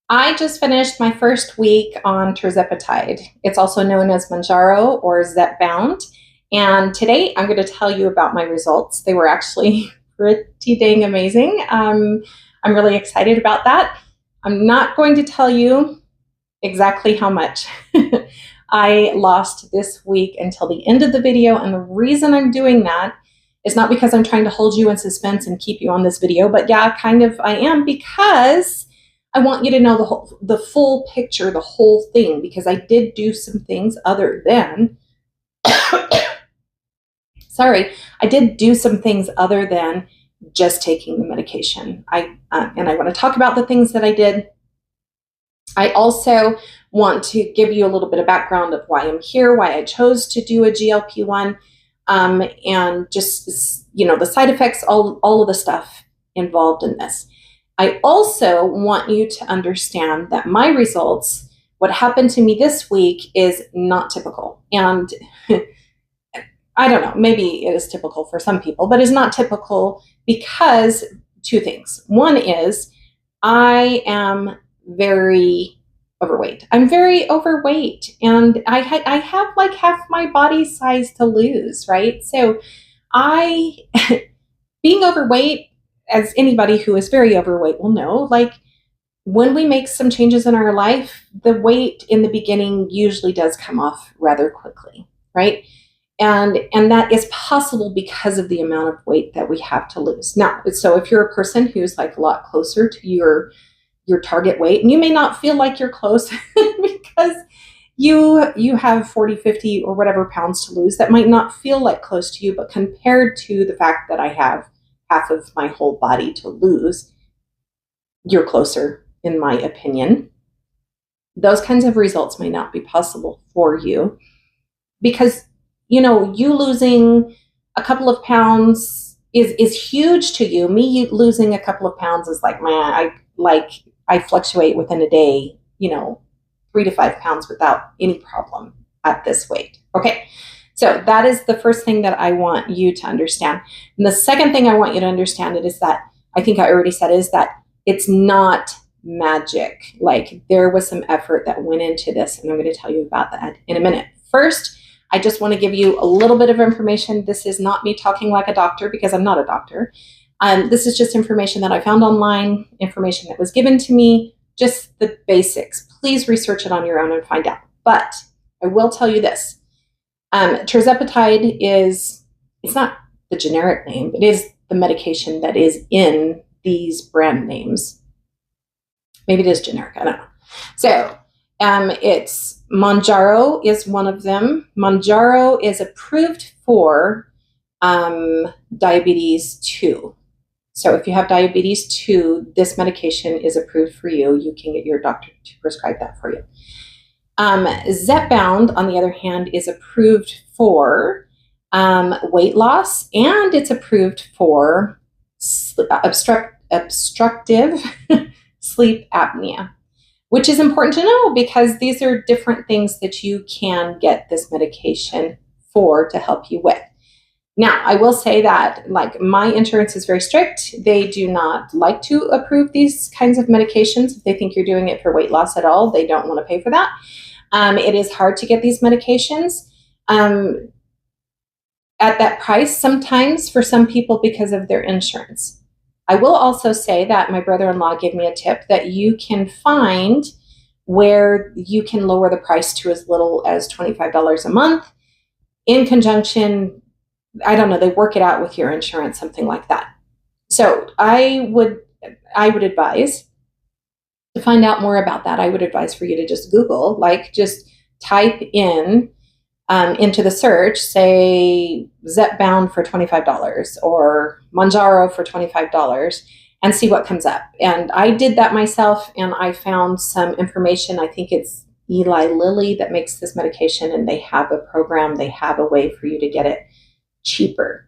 I just finished my first week on Tirzepatide. It's also known as Mounjaro or Zepbound. And today I'm going to tell you about my results. They were actually pretty dang amazing. I'm really excited about that. I'm not going to tell you exactly how much I lost this week until the end of the video. And the reason I'm doing that is not because I'm trying to hold you in suspense and keep you on this video, but yeah, kind of I am, because I want you to know the full picture, the whole thing, because I did do some things other than, sorry, I did do some things other than just taking the medication. And I want to talk about the things that I did. I also want to give you a little bit of background of why I'm here, why I chose to do a GLP-1, and just, the side effects, all of the stuff involved in this. I also want you to understand that my results, what happened to me this week, is not typical. And I don't know, maybe it is typical for some people, but it's not typical because two things. One is I am very overweight. I'm very overweight, and I have like half my body size to lose, right? So being overweight, as anybody who is very overweight will know, like when we make some changes in our life, the weight in the beginning usually does come off rather quickly, right? And that is possible because of the amount of weight that we have to lose. Now, so if you're a person who's like a lot closer to your target weight, and you may not feel like you're close because you have 40, 50 or whatever pounds to lose, that might not feel like close to you, but compared to the fact that I have half of my whole body to lose, you're closer, in my opinion. Those kinds of results may not be possible for you because, you losing a couple of pounds is huge to you. Me losing a couple of pounds is like, man, I fluctuate within a day, 3 to 5 pounds without any problem at this weight. Okay. So that is the first thing that I want you to understand. And the second thing I want you to understand is that, I think I already said, is that it's not magic. Like, there was some effort that went into this, and I'm going to tell you about that in a minute. First, I just want to give you a little bit of information. This is not me talking like a doctor, because I'm not a doctor. This is just information that I found online, information that was given to me, just the basics. Please research it on your own and find out. But I will tell you this. Tirzepatide it's not the generic name, it is the medication that is in these brand names. Maybe it is generic, I don't know. So it's Mounjaro is one of them. Mounjaro is approved for diabetes 2. So if you have diabetes 2, this medication is approved for you. You can get your doctor to prescribe that for you. Zebound, on the other hand, is approved for weight loss, and it's approved for obstructive sleep apnea, which is important to know because these are different things that you can get this medication for to help you with. Now, I will say that, like, my insurance is very strict. They do not like to approve these kinds of medications. If they think you're doing it for weight loss at all, they don't want to pay for that. It is hard to get these medications at that price sometimes for some people because of their insurance. I will also say that my brother-in-law gave me a tip that you can find where you can lower the price to as little as $25 a month in conjunction. I don't know, they work it out with your insurance, something like that. So I would advise, to find out more about that, I would advise for you to just Google, just type in into the search, say Zepbound for $25 or Mounjaro for $25, and see what comes up. And I did that myself, and I found some information. I think it's Eli Lilly that makes this medication, and they have a program, they have a way for you to get it cheaper.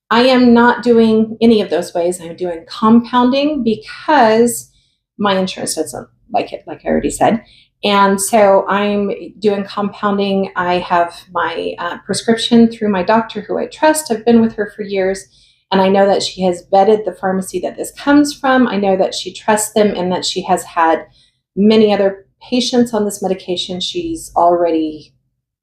I am not doing any of those ways. I'm doing compounding because my insurance doesn't like it, like I already said. And so I'm doing compounding. I have my prescription through my doctor who I trust. I've been with her for years, and I know that she has vetted the pharmacy that this comes from. I know that she trusts them and that she has had many other patients on this medication. She's already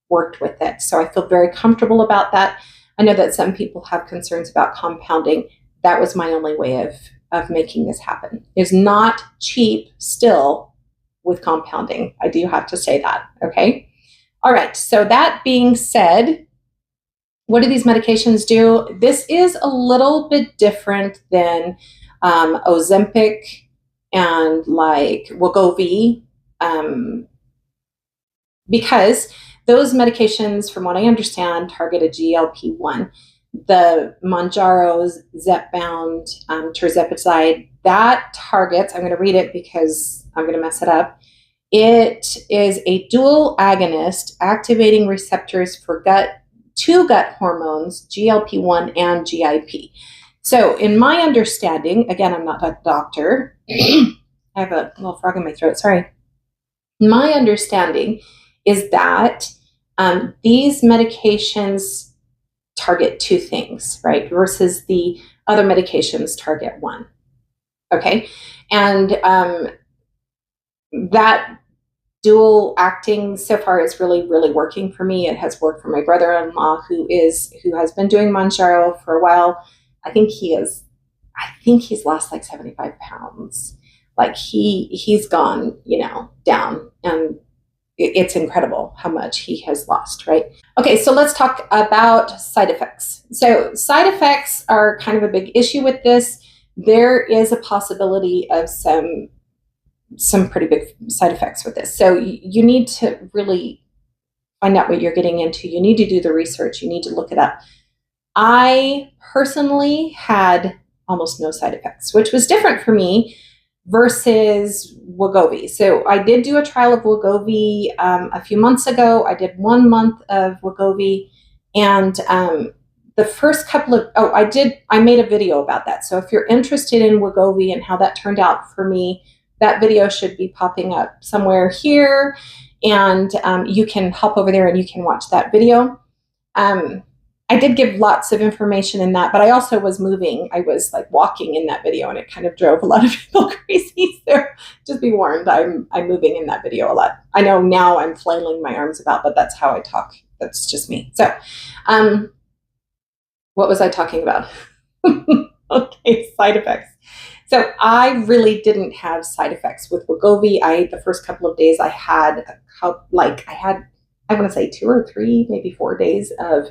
worked with it. So I feel very comfortable about that. I know that some people have concerns about compounding. That was my only way of making this happen. It's not cheap still with compounding. I do have to say that, okay? All right, so that being said, what do these medications do? This is a little bit different than Ozempic and like Wegovy, because those medications, from what I understand, target a GLP-1. The Mounjaro, Zepbound, Tirzepatide, that targets, I'm going to read it because I'm going to mess it up. It is a dual agonist activating receptors for two gut hormones, GLP-1 and GIP. So in my understanding, again, I'm not a doctor. I have a little frog in my throat, sorry. My understanding is that these medications target two things, right? Versus the other medications target one. Okay. And that dual acting so far is really, really working for me. It has worked for my brother-in-law who has been doing Mounjaro for a while. I think he's lost like 75 pounds. Like he's gone, down, and it's incredible how much he has lost, right? Okay, so let's talk about side effects. So side effects are kind of a big issue with this. There is a possibility of some pretty big side effects with this. So you need to really find out what you're getting into. You need to do the research. You need to look it up. I personally had almost no side effects, which was different for me versus Wegovy. So I did do a trial of Wegovy a few months ago. I did 1 month of Wegovy, and the first couple of, I made a video about that. So if you're interested in Wegovy and how that turned out for me, that video should be popping up somewhere here, and you can hop over there and you can watch that video. I did give lots of information in that, but I also was moving. I was like walking in that video, and it kind of drove a lot of people crazy. So just be warned, I'm moving in that video a lot. I know now I'm flailing my arms about, but that's how I talk. That's just me. So what was I talking about? Okay, side effects. So I really didn't have side effects with Wegovy. The first couple of days I want to say 2 or 3, maybe 4 days of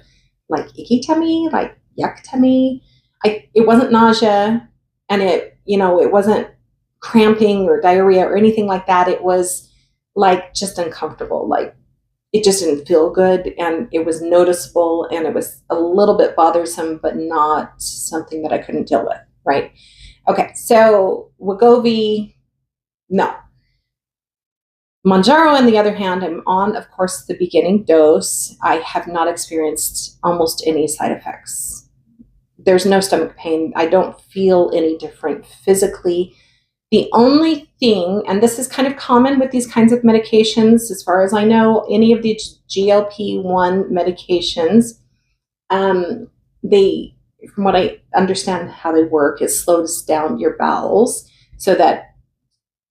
like icky tummy, like yuck tummy. It wasn't nausea, and it wasn't cramping or diarrhea or anything like that. It was like just uncomfortable. Like it just didn't feel good, and it was noticeable, and it was a little bit bothersome, but not something that I couldn't deal with, right? Okay, so Wegovy, no. Mounjaro, on the other hand, I'm on, of course, the beginning dose. I have not experienced almost any side effects. There's no stomach pain. I don't feel any different physically. The only thing, and this is kind of common with these kinds of medications, as far as I know, any of the GLP-1 medications, from what I understand how they work, it slows down your bowels so that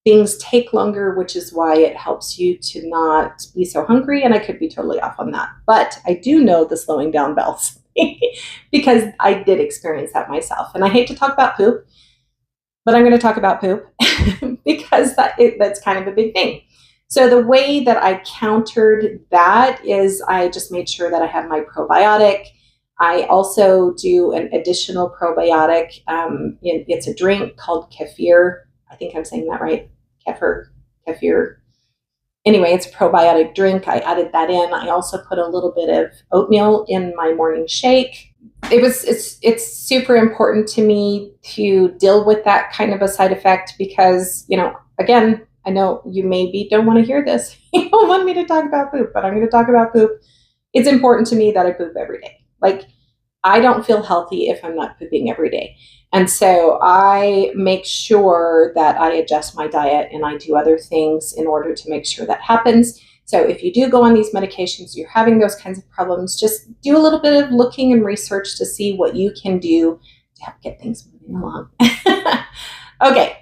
things take longer, which is why it helps you to not be so hungry. And I could be totally off on that. But I do know the slowing down bowels because I did experience that myself. And I hate to talk about poop, but I'm going to talk about poop because that's kind of a big thing. So the way that I countered that is I just made sure that I have my probiotic. I also do an additional probiotic. It's a drink called kefir. I think I'm saying that right. Kefir. Anyway, it's a probiotic drink. I added that in. I also put a little bit of oatmeal in my morning shake. It's super important to me to deal with that kind of a side effect because, again, I know you maybe don't want to hear this. You don't want me to talk about poop, but I'm going to talk about poop. It's important to me that I poop every day. Like, I don't feel healthy if I'm not pooping every day. And so I make sure that I adjust my diet and I do other things in order to make sure that happens. So if you do go on these medications, you're having those kinds of problems, just do a little bit of looking and research to see what you can do to help get things moving along. Okay,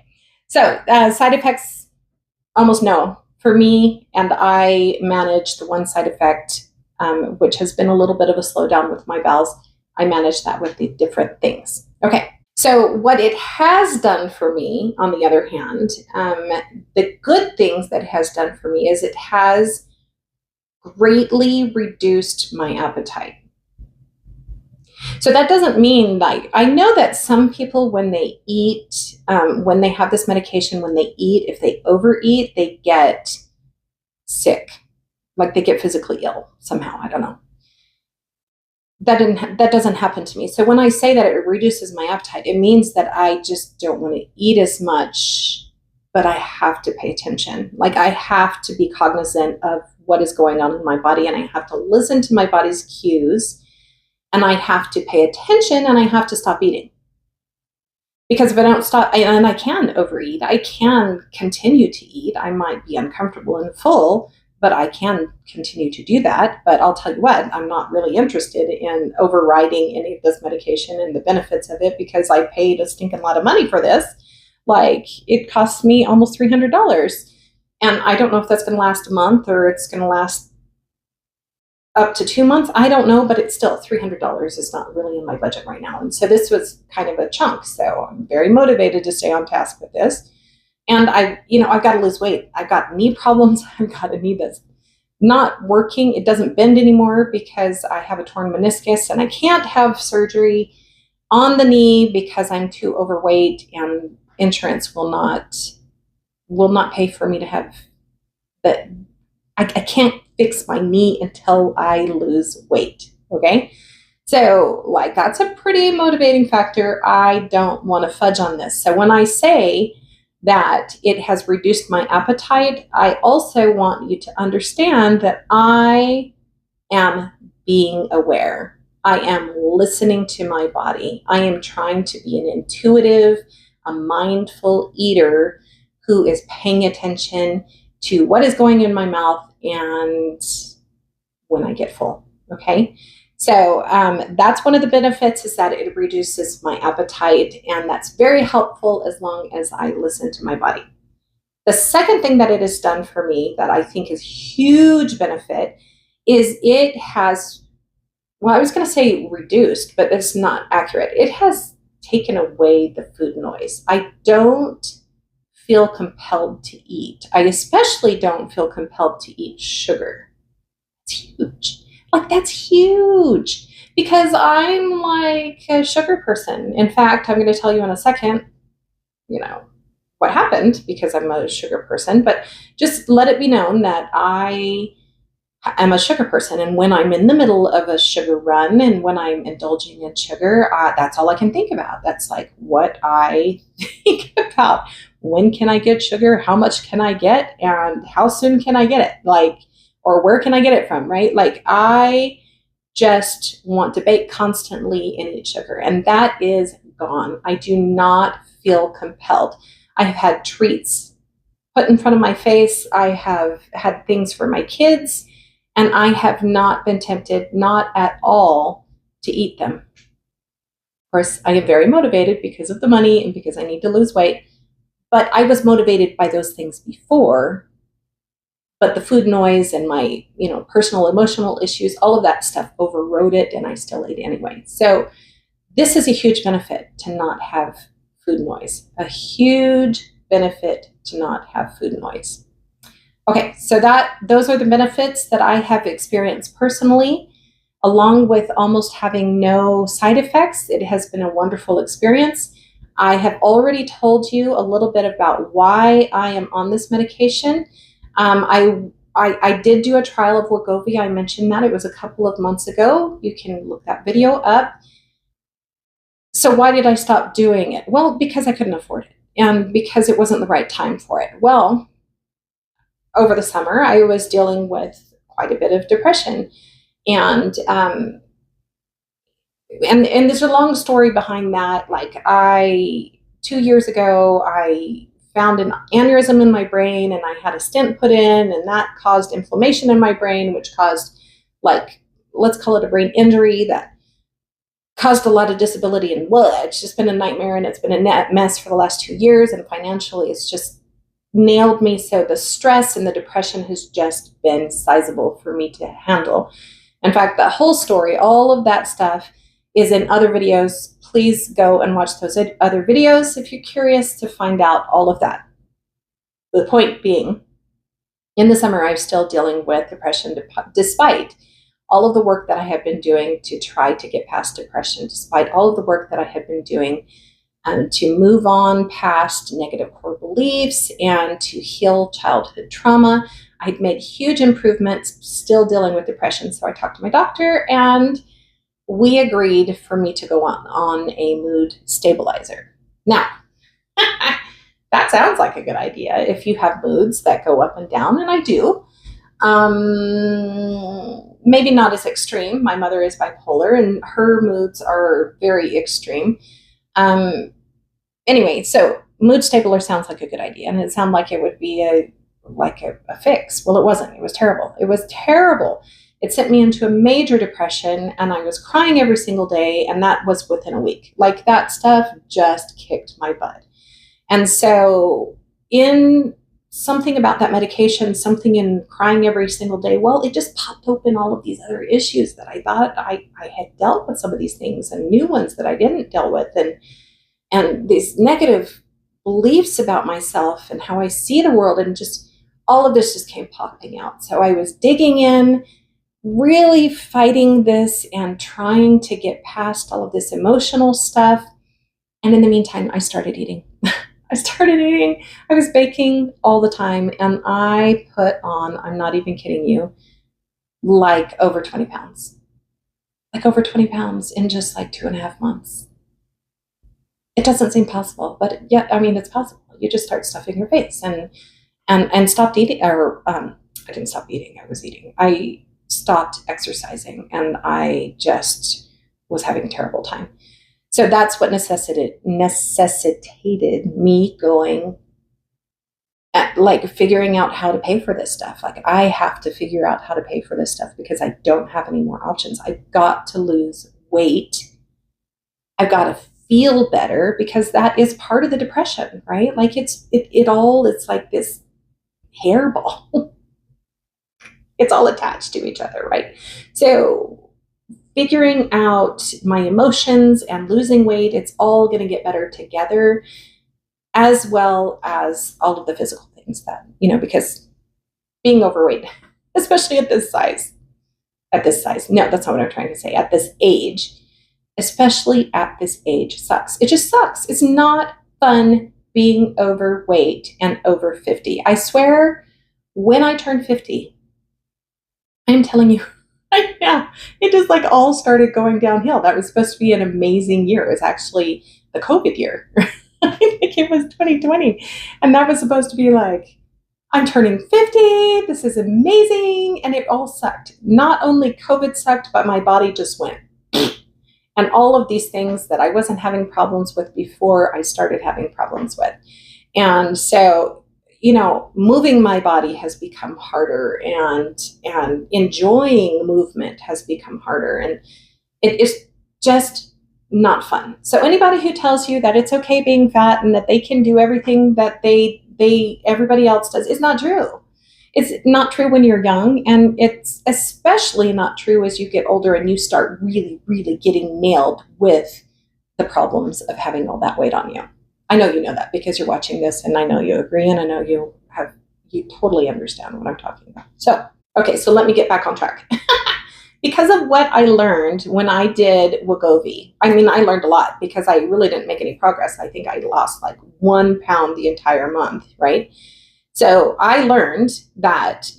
so side effects almost no. For me, and I manage the one side effect, which has been a little bit of a slowdown with my bowels. I manage that with the different things. Okay, so what it has done for me, on the other hand, the good things that it has done for me is it has greatly reduced my appetite. So that doesn't mean, like, I know that some people, when they eat, when they have this medication, when they eat, if they overeat, they get sick, like they get physically ill somehow. I don't know. That doesn't happen to me. So when I say that it reduces my appetite, it means that I just don't want to eat as much, but I have to pay attention. Like, I have to be cognizant of what is going on in my body, and I have to listen to my body's cues, and I have to pay attention, and I have to stop eating. Because if I don't stop, and I can overeat, I can continue to eat. I might be uncomfortable and full, but I can continue to do that. But I'll tell you what, I'm not really interested in overriding any of this medication and the benefits of it, because I paid a stinking lot of money for this. Like, it cost me almost $300. And I don't know if that's going to last a month or it's going to last up to 2 months. I don't know, but it's still $300 is not really in my budget right now. And so this was kind of a chunk. So I'm very motivated to stay on task with this. And I've got to lose weight. I've got knee problems. I've got a knee that's not working. It doesn't bend anymore because I have a torn meniscus, and I can't have surgery on the knee because I'm too overweight, and insurance will not pay for me to have that. I can't fix my knee until I lose weight. Okay. So, like, that's a pretty motivating factor. I don't want to fudge on this. So when I say that it has reduced my appetite, I also want you to understand that I am being aware. I am listening to my body. I am trying to be an intuitive, a mindful eater who is paying attention to what is going in my mouth and when I get full. Okay. So that's one of the benefits, is that it reduces my appetite, and that's very helpful as long as I listen to my body. The second thing that it has done for me that I think is huge benefit is it has, well, I was going to say reduced, but that's not accurate. It has taken away the food noise. I don't feel compelled to eat. I especially don't feel compelled to eat sugar. It's huge. Like, that's huge, because I'm like a sugar person. In fact, I'm going to tell you in a second, what happened, because I'm a sugar person, but just let it be known that I am a sugar person. And when I'm in the middle of a sugar run and when I'm indulging in sugar, that's all I can think about. That's like what I think about. When can I get sugar? How much can I get? And how soon can I get it? Like, or where can I get it from, right? Like, I just want to bake constantly and eat sugar, and that is gone. I do not feel compelled. I have had treats put in front of my face. I have had things for my kids, and I have not been tempted, not at all, to eat them. Of course, I am very motivated because of the money and because I need to lose weight, but I was motivated by those things before. But the food noise and my, personal emotional issues, all of that stuff overrode it, and I still ate anyway. So this is a huge benefit to not have food noise. A huge benefit to not have food noise. Okay, so those are the benefits that I have experienced personally, along with almost having no side effects. It has been a wonderful experience. I have already told you a little bit about why I am on this medication. I did do a trial of Wegovy. I mentioned that. It was a couple of months ago. You can look that video up. So why did I stop doing it? Well, because I couldn't afford it, and because it wasn't the right time for it. Well, over the summer, I was dealing with quite a bit of depression, and there's a long story behind that. Like, 2 years ago, I found an aneurysm in my brain, and I had a stent put in, and that caused inflammation in my brain, which caused, like, let's call it a brain injury that caused a lot of disability. And it's just been a nightmare, and it's been a mess for the last 2 years, and financially it's just nailed me. So the stress and the depression has just been sizable for me to handle. In fact, the whole story, all of that stuff is in other videos. Please go and watch those other videos if you're curious to find out all of that. The point being, in the summer, I'm still dealing with depression despite all of the work that I have been doing to try to get past depression, despite all of the work that I have been doing to move on past negative core beliefs and to heal childhood trauma. I'd made huge improvements, still dealing with depression. So I talked to my doctor and we agreed for me to go on a mood stabilizer. Now, that sounds like a good idea if you have moods that go up and down, and I do. Maybe not as extreme. My mother is bipolar and her moods are very extreme. Anyway, so mood stabilizer sounds like a good idea, and it sounded like it would be a fix. Well, it wasn't. It was terrible. It was terrible. It sent me into a major depression, and I was crying every single day, and that was within a week. Like, that stuff just kicked my butt. And so in something about that medication, something in crying every single day, well, it just popped open all of these other issues that I thought I had dealt with, some of these things, and new ones that I didn't deal with, and these negative beliefs about myself and how I see the world, and just all of this just came popping out. So I was digging in, really fighting this and trying to get past all of this emotional stuff. And in the meantime, I started eating. I was baking all the time, and I put on, I'm not even kidding you, like over 20 pounds. Like over 20 pounds in just like 2.5 months. It doesn't seem possible, but yeah, I mean, it's possible. You just start stuffing your face and stopped eating, or I didn't stop eating, I was eating. I stopped exercising, and I just was having a terrible time. So that's what necessitated me going figuring out how to pay for this stuff. Like, I have to figure out how to pay for this stuff because I don't have any more options. I've got to lose weight. I've got to feel better, because that is part of the depression, right? Like, it's like this hairball. It's all attached to each other, right? So figuring out my emotions and losing weight, it's all going to get better together, as well as all of the physical things that, because being overweight, especially at this size, no, that's not what I'm trying to say, at this age, especially at this age, sucks. It just sucks. It's not fun being overweight and over 50. I swear, when I turned 50, I'm telling you, yeah, it just all started going downhill. That was supposed to be an amazing year. It was actually the COVID year. I think it was 2020. And that was supposed to be like, I'm turning 50. This is amazing. And it all sucked. Not only COVID sucked, but my body just went. And all of these things that I wasn't having problems with before, I started having problems with. And so, moving my body has become harder, and enjoying movement has become harder, and it is just not fun. So anybody who tells you that it's okay being fat and that they can do everything that everybody else does is not true. It's not true when you're young, and it's especially not true as you get older and you start really, really getting nailed with the problems of having all that weight on you. I know you know that because you're watching this, and I know you agree, and I know you totally understand what I'm talking about. So, okay, so let me get back on track. Because of what I learned when I did Wegovy, I learned a lot because I really didn't make any progress. I think I lost 1 pound the entire month, right? So I learned that,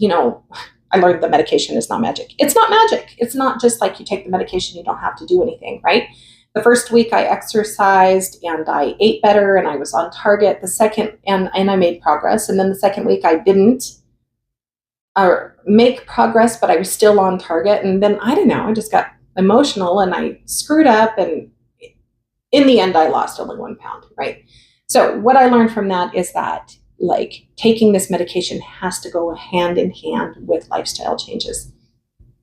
I learned that medication is not magic. It's not magic. It's not just like you take the medication, you don't have to do anything, right? The first week I exercised and I ate better and I was on target. The second, and I made progress. And then the second week I didn't make progress, but I was still on target. And then, I don't know, I just got emotional and I screwed up. And in the end, I lost only 1 pound, right? So what I learned from that is that taking this medication has to go hand in hand with lifestyle changes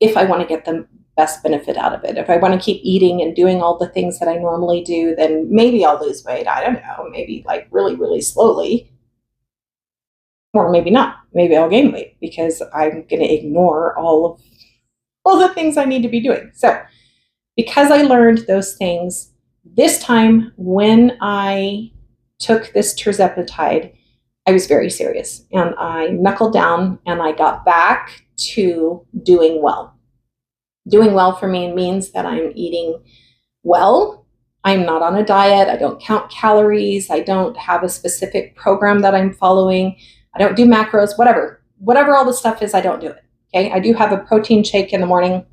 if I want to get the best benefit out of it. If I want to keep eating and doing all the things that I normally do, then maybe I'll lose weight. I don't know, maybe really, really slowly. Or maybe not. Maybe I'll gain weight because I'm going to ignore all the things I need to be doing. So because I learned those things, this time when I took this Tirzepatide, I was very serious and I knuckled down and I got back to doing well. Doing well for me means that I'm eating well. I'm not on a diet. I don't count calories. I don't have a specific program that I'm following. I don't do macros, whatever. Whatever all the stuff is, I don't do it. Okay. I do have a protein shake in the morning,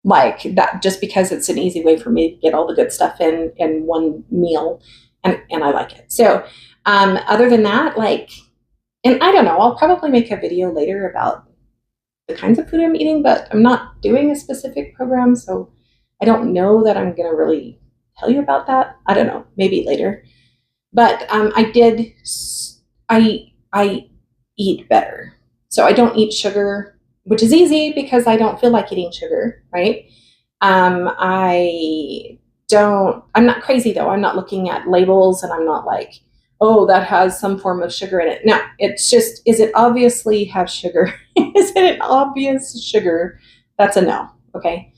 like that, just because it's an easy way for me to get all the good stuff in one meal, and I like it. So other than that, like, and I don't know, I'll probably make a video later about the kinds of food I'm eating, but I'm not doing a specific program, so I don't know that I'm gonna really tell you about that. I don't know, maybe later. But I eat better. So I don't eat sugar, which is easy because I don't feel like eating sugar, right? I'm not crazy though. I'm not looking at labels and I'm not like, oh, that has some form of sugar in it. No, it's just, is it obviously have sugar? Is it an obvious sugar? That's a no, okay?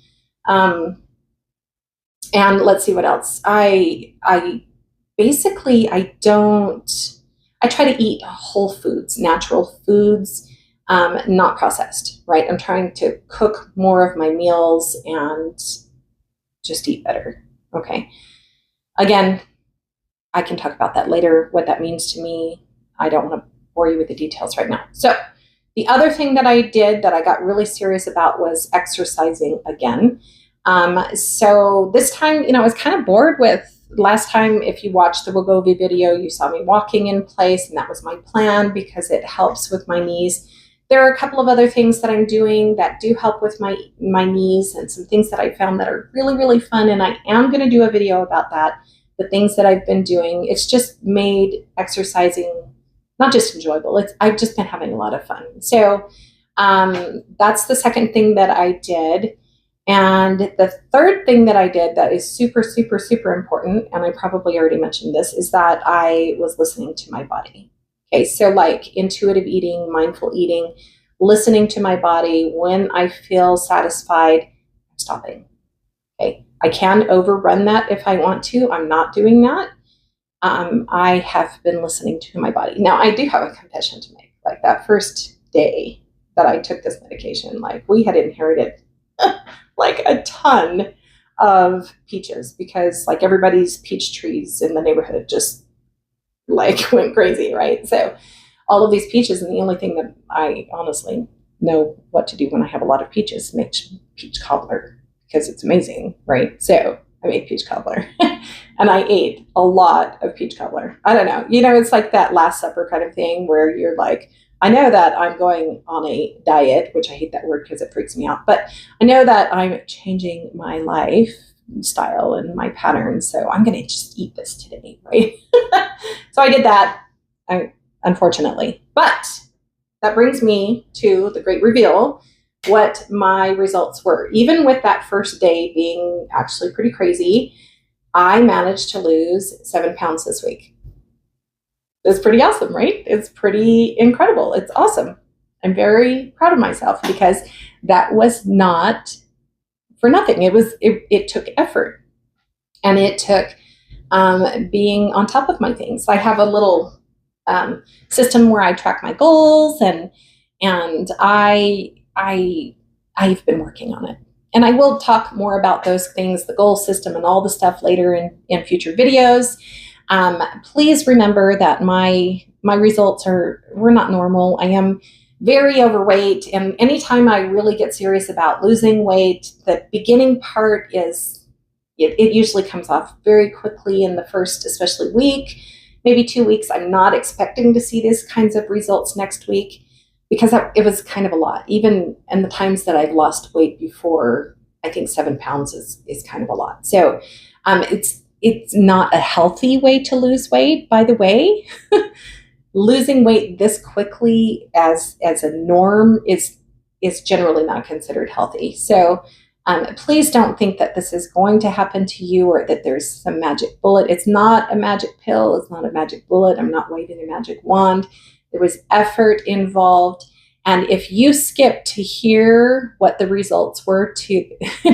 And let's see what else. I try to eat whole foods, natural foods, not processed, right? I'm trying to cook more of my meals and just eat better, okay? Again, I can talk about that later, what that means to me. I don't want to bore you with the details right now. So the other thing that I did that I got really serious about was exercising again. So this time, I was kind of bored with last time. If you watched the Wegovy video, you saw me walking in place, and that was my plan because it helps with my knees. There are a couple of other things that I'm doing that do help with my knees, and some things that I found that are really, really fun, and I am going to do a video about that. The things that I've been doing, it's just made exercising not just enjoyable, I've just been having a lot of fun. So that's the second thing that I did. And the third thing that I did that is super, super, super important, and I probably already mentioned this, is that I was listening to my body. Okay, so like intuitive eating, mindful eating, listening to my body. When I feel satisfied, I'm stopping. Okay, I can overrun that if I want to. I'm not doing that. I have been listening to my body. Now, I do have a confession to make. Like that first day that I took this medication, like we had inherited like a ton of peaches because like everybody's peach trees in the neighborhood just like went crazy, right? So all of these peaches, and the only thing that I honestly know what to do when I have a lot of peaches, make peach cobbler because it's amazing, right? So I made peach cobbler and I ate a lot of peach cobbler. I don't know, it's like that Last Supper kind of thing where you're like, I know that I'm going on a diet, which I hate that word because it freaks me out, but I know that I'm changing my lifestyle and my patterns, so I'm going to just eat this today, right? So I did that, unfortunately. But that brings me to the great reveal, what my results were. Even with that first day being actually pretty crazy, I managed to lose 7 pounds this week. It's pretty awesome, right? It's pretty incredible. It's awesome. I'm very proud of myself because that was not for nothing. It took effort, and it took being on top of my things. I have a little system where I track my goals, and I've been working on it. And I will talk more about those things, the goal system and all the stuff later in future videos. Please remember that my results were not normal. I am very overweight, and anytime I really get serious about losing weight, the beginning part is, it usually comes off very quickly in the first, especially week, maybe 2 weeks. I'm not expecting to see these kinds of results next week because it was kind of a lot. Even in the times that I've lost weight before, I think 7 pounds is kind of a lot. So it's not a healthy way to lose weight, by the way. Losing weight this quickly as a norm is generally not considered healthy. So please don't think that this is going to happen to you or that there's some magic bullet. It's not a magic pill. It's not a magic bullet. I'm not waving a magic wand. There was effort involved. And if you skip to hear what the results were, to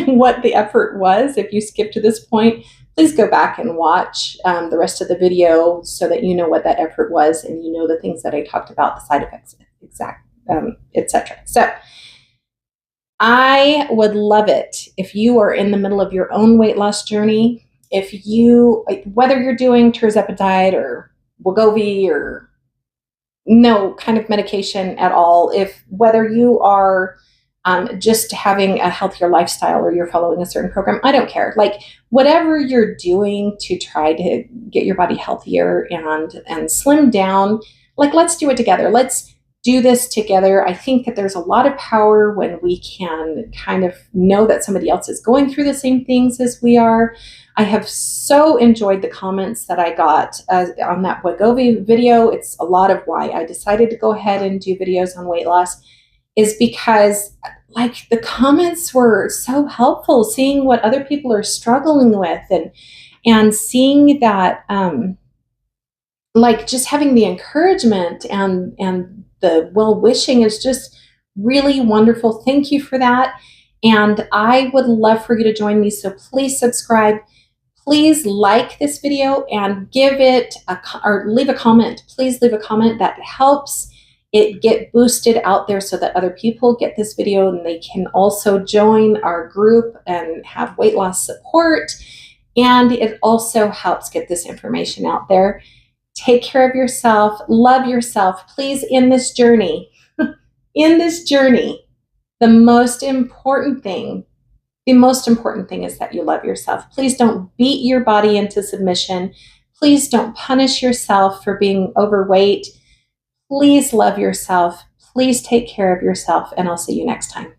what the effort was, if you skip to this point, please go back and watch the rest of the video so that you know what that effort was and you know the things that I talked about, the side effects, etc. So I would love it if you are in the middle of your own weight loss journey. If you, whether you're doing Tirzepatide or Wegovy or no kind of medication at all, if whether you are just having a healthier lifestyle or you're following a certain program, I don't care. Like whatever you're doing to try to get your body healthier and slim down, like let's do it together. Let's do this together. I think that there's a lot of power when we can kind of know that somebody else is going through the same things as we are. I have so enjoyed the comments that I got on that Wegovy video. It's a lot of why I decided to go ahead and do videos on weight loss, is because like the comments were so helpful, seeing what other people are struggling with and seeing that like just having the encouragement and the well-wishing is just really wonderful. Thank you for that. And I would love for you to join me. So please subscribe. Please like this video and give it or leave a comment. Please leave a comment. That helps it get boosted out there so that other people get this video and they can also join our group and have weight loss support. And it also helps get this information out there. Take care of yourself. Love yourself. Please, in this journey, the most important thing is that you love yourself. Please don't beat your body into submission. Please don't punish yourself for being overweight. Please love yourself. Please take care of yourself, and I'll see you next time.